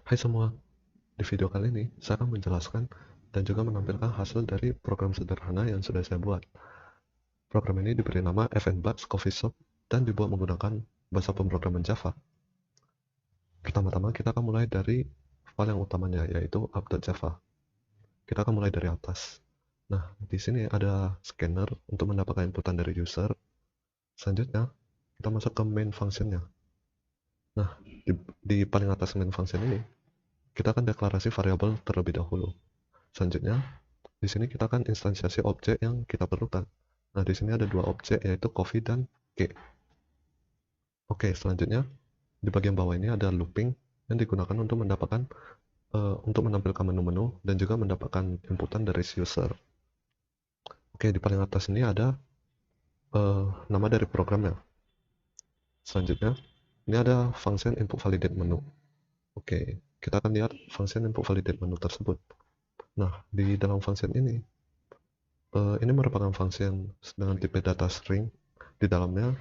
Hai semua, di video kali ini saya akan menjelaskan dan juga menampilkan hasil dari program sederhana yang sudah saya buat. Program ini diberi nama FNBugs Coffee Shop dan dibuat menggunakan bahasa pemrograman Java. Pertama-tama kita akan mulai dari file yang utamanya, yaitu app.java. Kita akan mulai dari atas. Nah, di sini ada scanner untuk mendapatkan inputan dari user. Selanjutnya, kita masuk ke main functionnya. Nah, di paling atas main function ini, kita akan deklarasi variabel terlebih dahulu. Selanjutnya, di sini kita akan instansiasi objek yang kita perlukan. Nah, di sini ada dua objek, yaitu coffee dan cake. Oke, selanjutnya di bagian bawah ini ada looping yang digunakan untuk menampilkan menu-menu dan juga mendapatkan inputan dari si user. Oke, di paling atas ini ada nama dari programnya. Selanjutnya, ini ada function input validate menu. Oke, kita akan lihat function input validate menu tersebut. Nah, di dalam function ini merupakan function dengan tipe data string. Di dalamnya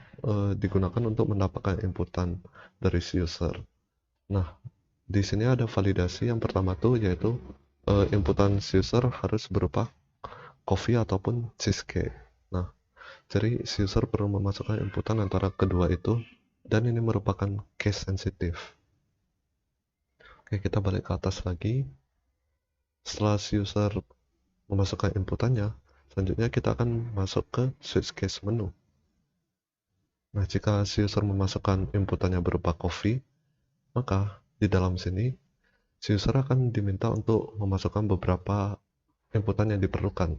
digunakan untuk mendapatkan inputan dari si user. Nah, di sini ada validasi yang pertama tuh, yaitu inputan si user harus berupa coffee ataupun cheesecake. Nah, jadi si user perlu memasukkan inputan antara kedua itu, dan ini merupakan case sensitive. Oke, kita balik ke atas lagi. Setelah si user memasukkan inputannya, selanjutnya kita akan masuk ke switch case menu. Nah, jika si user memasukkan inputannya berupa coffee, maka di dalam sini si user akan diminta untuk memasukkan beberapa inputan yang diperlukan.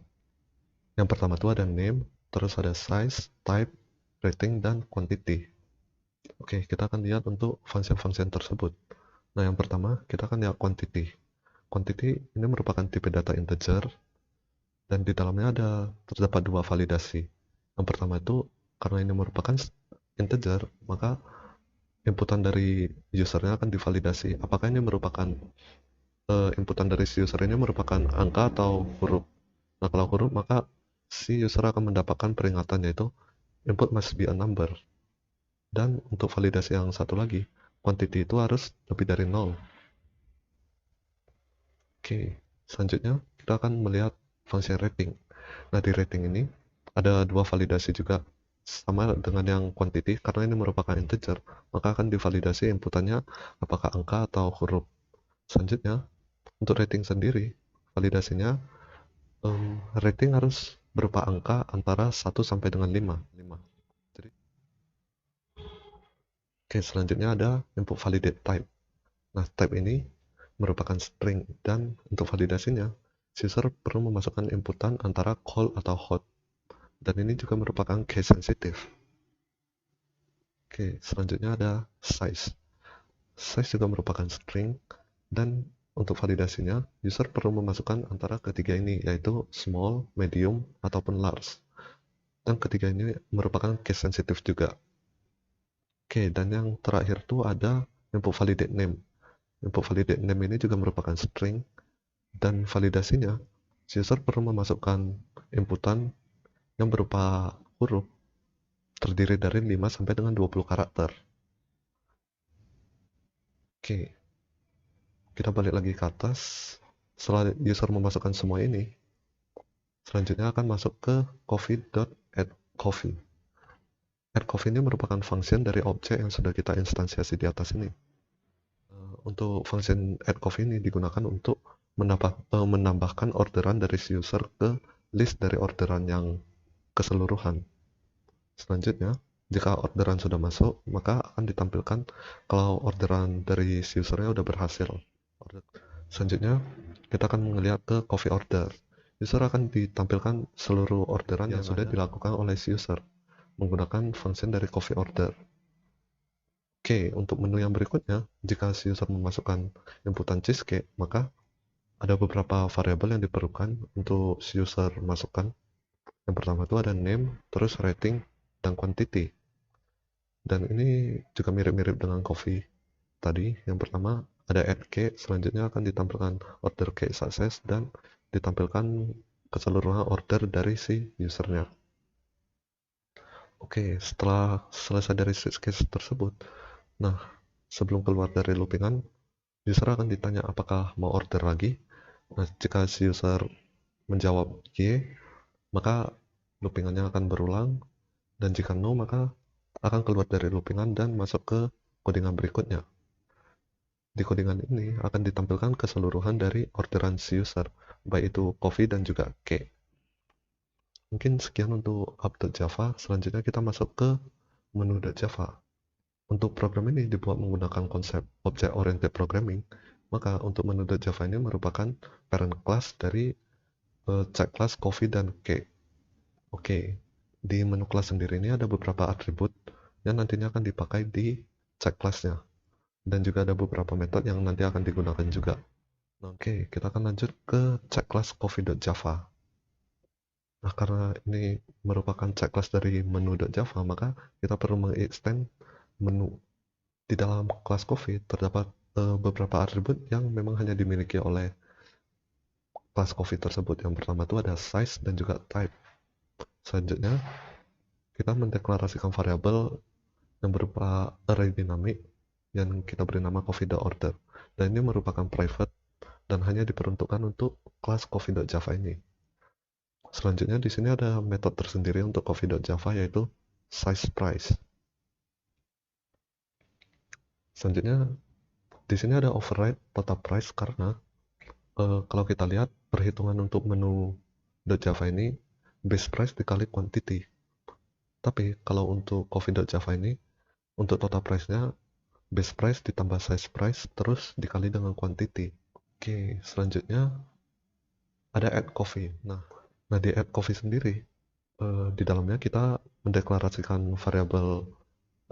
Yang pertama itu ada name, terus ada size, type, rating, dan quantity. Oke, kita akan lihat untuk function-function tersebut. Nah, yang pertama kita akan lihat quantity. Quantity ini merupakan tipe data integer, dan di dalamnya terdapat dua validasi. Yang pertama itu, karena ini merupakan integer, maka inputan dari usernya akan divalidasi. Apakah ini merupakan inputan dari si user ini merupakan angka atau huruf. Nah, kalau huruf, maka si user akan mendapatkan peringatan, yaitu input must be a number. Dan untuk validasi yang satu lagi, quantity itu harus lebih dari 0. Oke, selanjutnya kita akan melihat fungsi rating. Nah, di rating ini ada dua validasi juga, sama dengan yang quantity. Karena ini merupakan integer, maka akan divalidasi inputannya apakah angka atau huruf. Selanjutnya, untuk rating sendiri, validasinya rating harus berupa angka antara 1 sampai dengan 5. Jadi, oke, selanjutnya ada input validate type. Nah, type ini merupakan string, dan untuk validasinya, user perlu memasukkan inputan antara cold atau hot. Dan ini juga merupakan case sensitive. Oke, selanjutnya ada size. Size juga merupakan string, dan untuk validasinya, user perlu memasukkan antara ketiga ini, yaitu small, medium, ataupun large. Dan ketiga ini merupakan case sensitive juga. Oke, dan yang terakhir tuh ada input validate name. Input validate name ini juga merupakan string, dan validasinya, user perlu memasukkan inputan yang berupa huruf terdiri dari 5 sampai dengan 20 karakter. Oke, kita balik lagi ke atas. Setelah user memasukkan semua ini, selanjutnya akan masuk ke coffee.addCoffee. AddCoffee ini merupakan function dari objek yang sudah kita instansiasi di atas ini. Untuk function addCoffee ini digunakan untuk menambahkan orderan dari si user ke list dari orderan yang keseluruhan. Selanjutnya, jika orderan sudah masuk, maka akan ditampilkan kalau orderan dari si usernya sudah berhasil. Selanjutnya, kita akan melihat ke coffee order. User akan ditampilkan seluruh orderan yang sudah dilakukan oleh si user menggunakan function dari coffee order. Oke, untuk menu yang berikutnya, jika si user memasukkan inputan cheesecake, maka ada beberapa variabel yang diperlukan untuk si user masukkan. Yang pertama itu ada name, terus rating, dan quantity. Dan ini juga mirip-mirip dengan coffee tadi. Yang pertama ada add cake, selanjutnya akan ditampilkan order cake success, dan ditampilkan keseluruhan order dari si usernya. Oke, setelah selesai dari switch case tersebut, nah, sebelum keluar dari loopingan, User akan ditanya apakah mau order lagi. Nah, jika si user menjawab Y, maka loopingannya akan berulang, dan jika no, maka akan keluar dari loopingan dan masuk ke codingan berikutnya. Di codingan ini akan ditampilkan keseluruhan dari orderan si user, baik itu coffee dan juga cake. Mungkin sekian untuk app.java. Selanjutnya kita masuk ke menu.java. Untuk program ini dibuat menggunakan konsep object-oriented programming, maka untuk menu.java ini merupakan parent class dari check class coffee dan cake. Oke, di menu kelas sendiri ini ada beberapa atribut yang nantinya akan dipakai di check class-nya. Dan juga ada beberapa metode yang nanti akan digunakan juga. Oke, kita akan lanjut ke check class coffee.java. Nah, karena ini merupakan check class dari menu.java, maka kita perlu mengextend menu. Di dalam kelas coffee terdapat beberapa atribut yang memang hanya dimiliki oleh kelas coffee tersebut. Yang pertama itu ada size dan juga type. Selanjutnya, kita mendeklarasikan variabel yang berupa array dinamik yang kita beri nama coffee.order. Dan ini merupakan private dan hanya diperuntukkan untuk kelas coffee.java ini. Selanjutnya di sini ada metode tersendiri untuk coffee.java yaitu sizePrice. Selanjutnya di sini ada override total price karena kalau kita lihat perhitungan untuk menu .java ini base price dikali quantity. Tapi kalau untuk coffee.java ini untuk total price-nya base price ditambah size price terus dikali dengan quantity. Oke, selanjutnya ada add coffee. Nah di add coffee sendiri di dalamnya kita mendeklarasikan variabel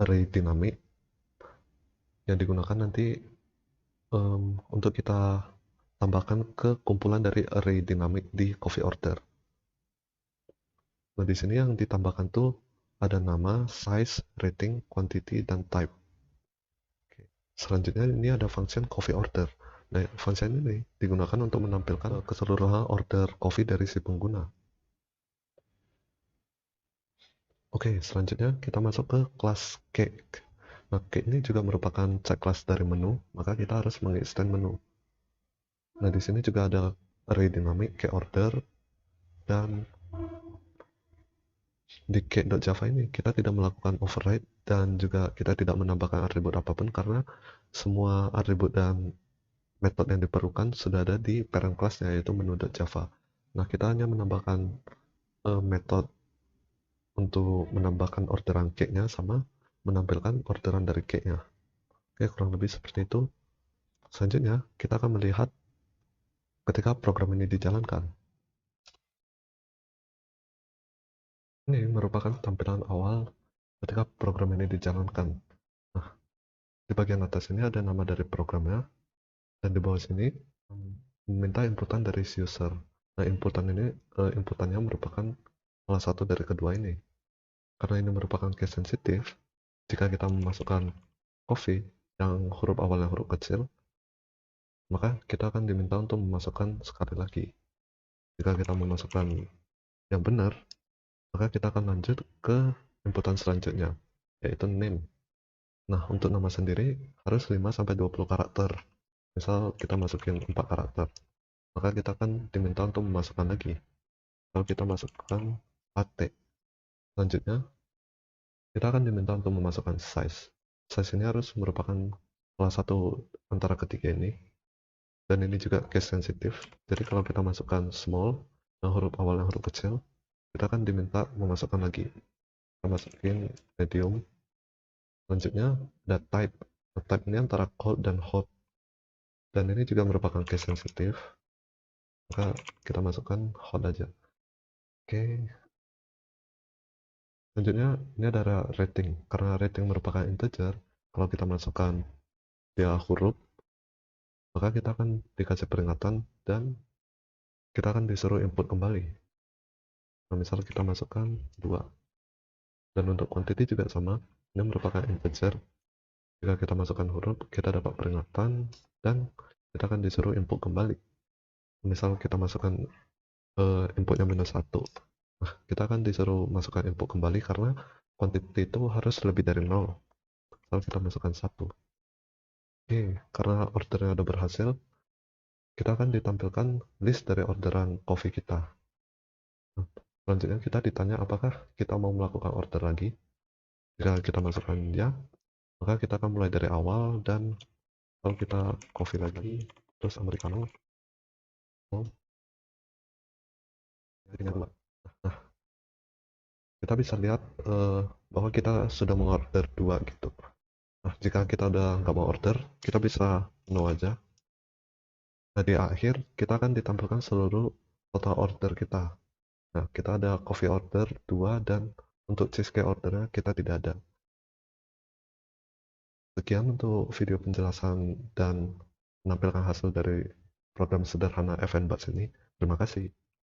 array dinamik yang digunakan nanti untuk kita tambahkan ke kumpulan dari array dinamik di coffee order. Nah, di sini yang ditambahkan tuh ada nama, size, rating, quantity, dan type. Oke. Selanjutnya ini ada function coffee order. Nah, function ini digunakan untuk menampilkan keseluruhan order coffee dari si pengguna. Oke, selanjutnya kita masuk ke kelas cake. Nah, cake ini juga merupakan check class dari menu, maka kita harus mengextend menu. Nah, di sini juga ada array dinamik, cake order, dan di cake.java ini kita tidak melakukan override dan juga kita tidak menambahkan atribut apapun karena semua atribut dan metode yang diperlukan sudah ada di parent class-nya yaitu menu.java. Nah, kita hanya menambahkan metode untuk menambahkan orderan cake-nya sama menampilkan orderan dari cake-nya. Oke, kurang lebih seperti itu. Selanjutnya, kita akan melihat ketika program ini dijalankan. Ini merupakan tampilan awal ketika program ini dijalankan. Nah, di bagian atas ini ada nama dari programnya, dan di bawah sini meminta inputan dari si user. Nah, inputannya merupakan salah satu dari kedua ini. Karena ini merupakan case sensitif, jika kita memasukkan coffee yang huruf awalnya huruf kecil, maka kita akan diminta untuk memasukkan sekali lagi. Jika kita memasukkan yang benar, maka kita akan lanjut ke inputan selanjutnya, yaitu name. Nah, untuk nama sendiri harus 5-20 karakter. Misal kita masukin 4 karakter, maka kita akan diminta untuk memasukkan lagi. Kalau kita masukkan AT, selanjutnya kita akan diminta untuk memasukkan size. Size ini harus merupakan salah satu antara ketiga ini, dan ini juga case sensitif. Jadi kalau kita masukkan small, yang huruf awalnya huruf kecil, kita akan diminta memasukkan lagi. Kita masukin medium. Selanjutnya ada type. Nah, type ini antara cold dan hot, dan ini juga merupakan case sensitif, maka kita masukkan hot aja. Oke. Selanjutnya ini ada rating. Karena rating merupakan integer, kalau kita masukkan dia huruf, maka kita akan dikasih peringatan dan kita akan disuruh input kembali. Nah, misal kita masukkan 2. Dan untuk quantity juga sama, ini merupakan integer. Jika kita masukkan huruf, kita dapat peringatan dan kita akan disuruh input kembali. Misal kita masukkan inputnya -1. Nah, kita akan disuruh masukkan input kembali karena quantity itu harus lebih dari 0. Misal kita masukkan 1. Oke, karena ordernya udah berhasil, kita akan ditampilkan list dari orderan coffee kita. Nah, selanjutnya kita ditanya apakah kita mau melakukan order lagi. Jika kita masukkan ya, maka kita akan mulai dari awal dan kalau kita coffee lagi, terus americano, oh, jadinya 2. Nah, kita bisa lihat bahwa kita sudah mengorder 2 gitu. Nah, jika kita udah nggak mau order, kita bisa no aja. Nah, di akhir kita akan ditampilkan seluruh total order kita. Nah, kita ada coffee order 2 dan untuk cheesecake ordernya kita tidak ada. Sekian untuk video penjelasan dan menampilkan hasil dari program sederhana FNBuds ini. Terima kasih.